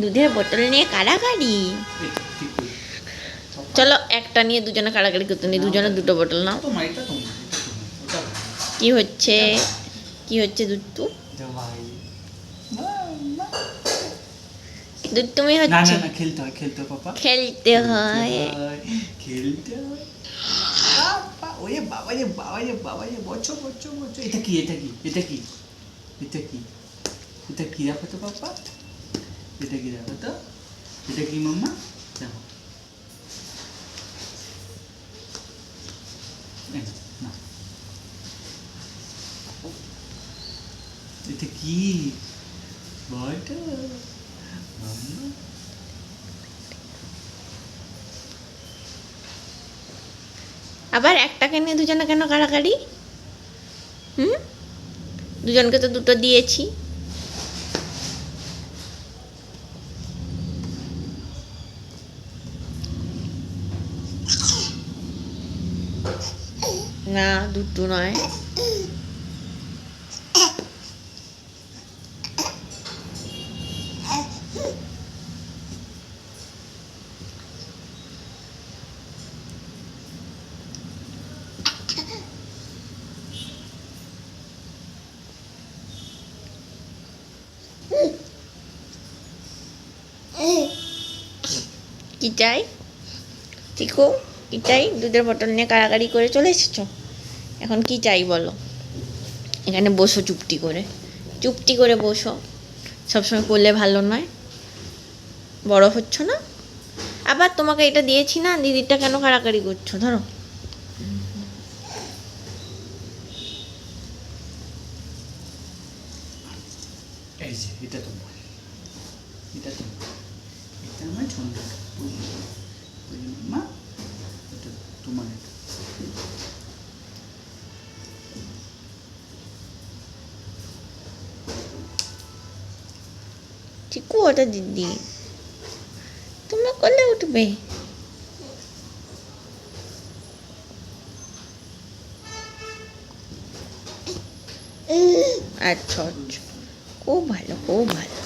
দুধের বোতল নিয়ে কাড়াকাড়ি। চলো একটা নিয়ে দুজনে কাড়াকাড়ি করতে নেই, দুজনে দুটো বোতল নাও। কি হচ্ছে কি হচ্ছে দুধ দুধ তুমি হচ্ছে না খেলতে হয় পাপা, খেলতে হয়। খেলতে হয় বাবা। ওরে বাবা রে বাবা রে বাবা রে, বচ্চো বচ্চো বচ্চো। এটা কি এটা কি এটা কি এটা কি এটা কি রাখো তো পাপা, এটা কি রাখো তো, এটা কি মাম্মা দেখো না, এটা কি বলতো মাম্মা? আবার একটাকে নিয়ে দুজনে কেন কাড়াকাড়ি? দুজনকে তো দুটো দিয়েছি। না দুটো নয়। কি চাই চিকু, কি চাই? দুধের বোতল নিয়ে কাড়াকাড়ি করে চলে এসেছো, এখন কি চাই বলো? এখানে বসো চুপটি করে বসো, সবসময় করলে ভালো নয়, বড় হচ্ছ না। আবার তোমাকে এটা দিয়েছি না, দিদিরটা কেন কাড়াকাড়ি করছো? ধরো এই যে এটা তোমার, এটা তোমার, এটা আমার ছোটটা মা, এটা তোমার। চিকু ওটা দিদি, তোমরা করলে উঠবে। আচ্ছা আচ্ছা, খুব ভালো খুব ভালো।